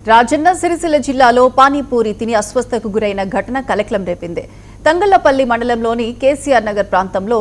రాజన్న సిరిసిల్ల జిల్లాలో పానీపూరి తిని అస్వస్థకు గురైన ఘటన కలకలం రేపింది. తంగళ్లపల్లి మండలంలోని కేసీఆర్ నగర్ ప్రాంతంలో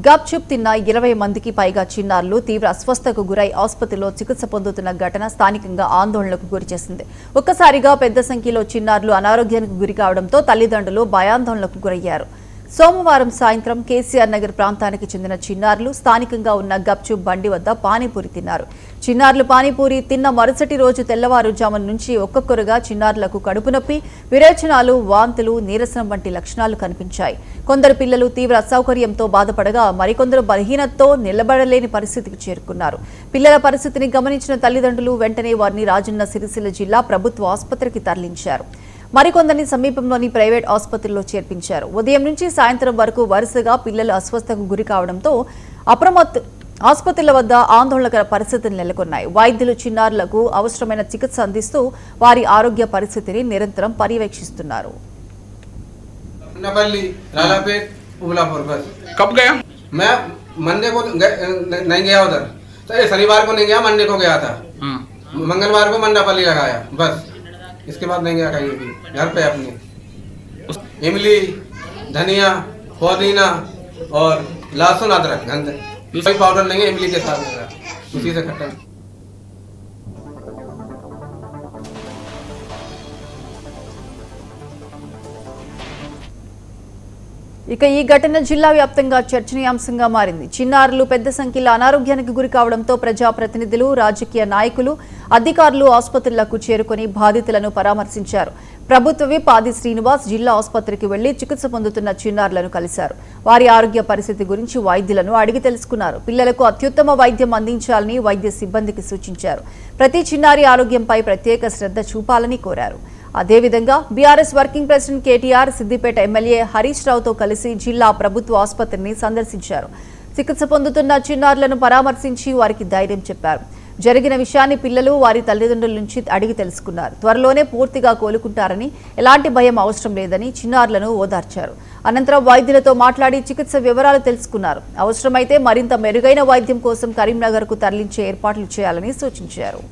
గప్చుప్ తిన్న 20 మందికి పైగా చిన్నారులు తీవ్ర అస్వస్థకు గురై ఆసుపత్రిలో చికిత్స పొందుతున్న ఘటన స్థానికంగా ఆందోళనకు గురిచేసింది. ఒక్కసారిగా పెద్ద సంఖ్యలో చిన్నారులు అనారోగ్యానికి గురి కావడంతో తల్లిదండ్రులు భయాందోళనకు గురయ్యారు. సోమవారం సాయంత్రం కేసీఆర్ నగర్ ప్రాంతానికి చెందిన చిన్నారులు స్థానికంగా ఉన్న గప్చుప్ బండి వద్ద పానీపూరి తిన్నారు. చిన్నారులు పానీపూరి తిన్న మరుసటి రోజు తెల్లవారుజామున నుంచి ఒక్కొక్కరుగా చిన్నారులకు కడుపు నొప్పి, విరేచనాలు, వాంతులు, నీరసం వంటి లక్షణాలు కనిపించాయి. కొందరు పిల్లలు తీవ్ర అసౌకర్యంతో బాధపడగా మరికొందరు బలహీనతతో నిలబడలేని పరిస్థితికి చేరుకున్నారు. పిల్లల పరిస్థితిని గమనించిన తల్లిదండ్రులు వెంటనే వారిని రాజన్న సిరిసిల్ల జిల్లా ప్రభుత్వ ఆసుపత్రికి తరలించారు. మరికొందరిని సమీపంలోని ప్రైవేట్ ఆసుపత్రిలో చేర్పించారు. ఉదయం నుంచి సాయంత్రం వరకు వరుసగా పిల్లలు అస్వస్థకు గురి కావడంతో ఆసుపత్రుల వద్ద ఆందోళనకర పరిస్థితులు నెలకొన్నాయి. వైద్యులు చిన్నారులకు అవసరమైన చికిత్స అందిస్తూ వారి ఆరోగ్య పరిస్థితిని నిరంతరం పర్యవేక్షిస్తున్నారు. इसके बाद नहीं गया कहीं भी घर पे अपने इमली, धनिया, पुदीना और लहसुन, अदरक, गंदे कोई पाउडर नहीं है, इमली के साथ उसी से खट्टा। ఇక ఈ ఘటన జిల్లా వ్యాప్తంగా చర్చనీయాంశంగా మారింది. చిన్నారులు పెద్ద సంఖ్యలో అనారోగ్యానికి గురి కావడంతో ప్రజాప్రతినిధులు, రాజకీయ నాయకులు, అధికారులు ఆసుపత్రులకు చేరుకుని బాధితులను పరామర్శించారు. ప్రభుత్వ విప్ ఆది శ్రీనివాస్ జిల్లా ఆసుపత్రికి వెళ్లి చికిత్స పొందుతున్న చిన్నారులను కలిశారు. వారి ఆరోగ్య పరిస్థితి గురించి వైద్యులను అడిగి తెలుసుకున్నారు. పిల్లలకు అత్యుత్తమ వైద్యం అందించాలని వైద్య సిబ్బందికి సూచించారు. ప్రతి చిన్నారి ఆరోగ్యంపై ప్రత్యేక శ్రద్ధ చూపాలని కోరారు. అదేవిధంగా BRS working president KTR Siddipet MLA Harish రావుతో కలిసి జిల్లా ప్రభుత్వ ఆసుపత్రిని సందర్శించారు. చికిత్స పొందుతున్న చిన్నారులను పరామర్శించి వారికి ధైర్యం చెప్పారు. జరిగిన విషయాన్ని పిల్లలు వారి తల్లిదండ్రుల నుంచి అడిగి తెలుసుకున్నారు. త్వరలోనే పూర్తిగా కోలుకుంటారని, ఎలాంటి భయం అవసరం లేదని చిన్నారులను ఓదార్చారు. అనంతరం వైద్యులతో మాట్లాడి చికిత్స వివరాలు తెలుసుకున్నారు. అవసరమైతే మరింత మెరుగైన వైద్యం కోసం కరీంనగర్కు తరలించే ఏర్పాట్లు చేయాలని సూచించారు.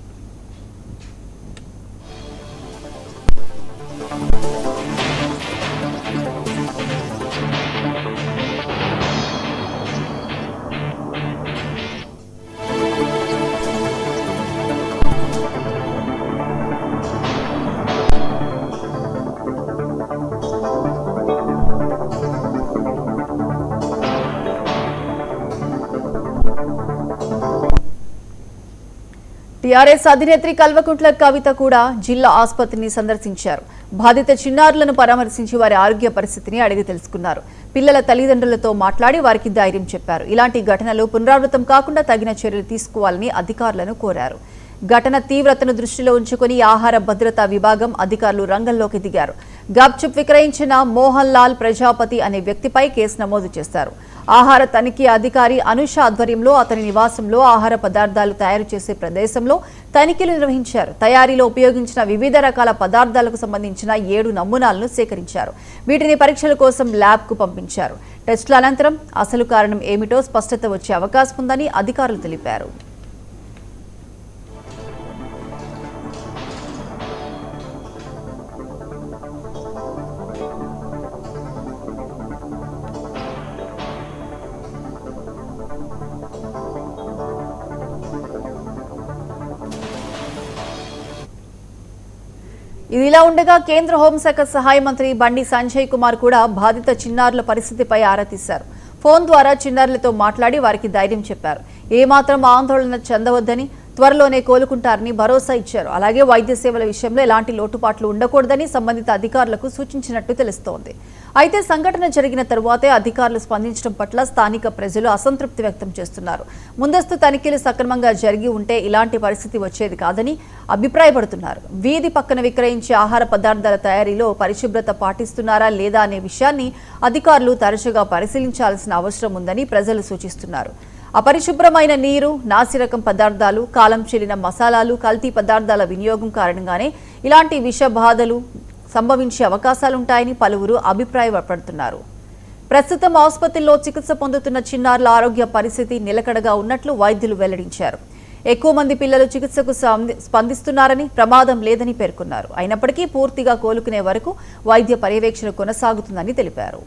టీఆర్ఎస్ అధినేత్రి కల్వకుంట్ల కవిత కూడా జిల్లా ఆసుపత్రిని సందర్శించారు. బాధిత చిన్నారులను పరామర్శించి వారి ఆరోగ్య పరిస్థితిని అడిగి తెలుసుకున్నారు. పిల్లల తల్లిదండ్రులతో మాట్లాడి వారికి ధైర్యం చెప్పారు. ఇలాంటి ఘటనలు పునరావృతం కాకుండా తగిన చర్యలు తీసుకోవాలని అధికారులను కోరారు. ఘటన తీవ్రతను దృష్టిలో ఉంచుకుని ఆహార భద్రతా విభాగం అధికారులు రంగంలోకి దిగారు. గప్చుప్ విక్రయించిన మోహన్ లాల్ ప్రజాపతి అనే వ్యక్తిపై కేసు నమోదు చేశారు. ఆహార తనిఖీ అధికారి అనుష ఆధ్వర్యంలో అతని నివాసంలో ఆహార పదార్థాలు తయారు చేసే ప్రదేశంలో తనిఖీలు నిర్వహించారు. తయారీలో ఉపయోగించిన వివిధ రకాల పదార్థాలకు సంబంధించిన 7 నమూనాలను సేకరించారు. వీటిని పరీక్షల కోసం ల్యాబ్కు పంపించారు. టెస్టుల అనంతరం అసలు కారణం ఏమిటో స్పష్టత వచ్చే అవకాశం ఉందని అధికారులు తెలిపారు. ఇదిలా ఉండగా కేంద్ర హోంశాఖ సహాయ మంత్రి బండి సంజయ్ కుమార్ కూడా బాధిత చిన్నారుల పరిస్థితిపై ఆరా తీశారు. ఫోన్ ద్వారా చిన్నారులతో మాట్లాడి వారికి ధైర్యం చెప్పారు. ఏమాత్రం ఆందోళన చెందవద్దని, త్వరలోనే కోలుకుంటారని భరోసా ఇచ్చారు. అలాగే వైద్య సేవల విషయంలో ఎలాంటి లోటుపాట్లు ఉండకూడదని సంబంధిత అధికారులకు సూచించినట్టు తెలుస్తోంది. అయితే సంఘటన జరిగిన తరువాతే అధికారులు స్పందించడం పట్ల స్థానిక ప్రజలు అసంతృప్తి వ్యక్తం చేస్తున్నారు. ముందస్తు తనిఖీలు సక్రమంగా జరిగి ఉంటే ఇలాంటి పరిస్థితి వచ్చేది కాదని అభిప్రాయపడుతున్నారు. వీధి పక్కన విక్రయించే ఆహార పదార్థాల తయారీలో పరిశుభ్రత పాటిస్తున్నారా లేదా అనే విషయాన్ని అధికారులు తరచుగా పరిశీలించాల్సిన అవసరం ఉందని ప్రజలు సూచిస్తున్నారు. అపరిశుభ్రమైన నీరు, నాసిరకం పదార్థాలు, కాలం చెల్లిన మసాలాలు, కల్తీ పదార్థాల వినియోగం కారణంగానే ఇలాంటి విష బాధలు సంభవించే అవకాశాలుంటాయని పలువురు అభిప్రాయపడుతున్నారు. ప్రస్తుతం ఆసుపత్రిలో చికిత్స పొందుతున్న చిన్నారుల ఆరోగ్య పరిస్థితి నిలకడగా ఉన్నట్లు వైద్యులు వెల్లడించారు. ఎక్కువ మంది పిల్లలు చికిత్సకు స్పందిస్తున్నారని, ప్రమాదం లేదని పేర్కొన్నారు. అయినప్పటికీ పూర్తిగా కోలుకునే వరకు వైద్య పర్యవేక్షణ కొనసాగుతుందని తెలిపారు.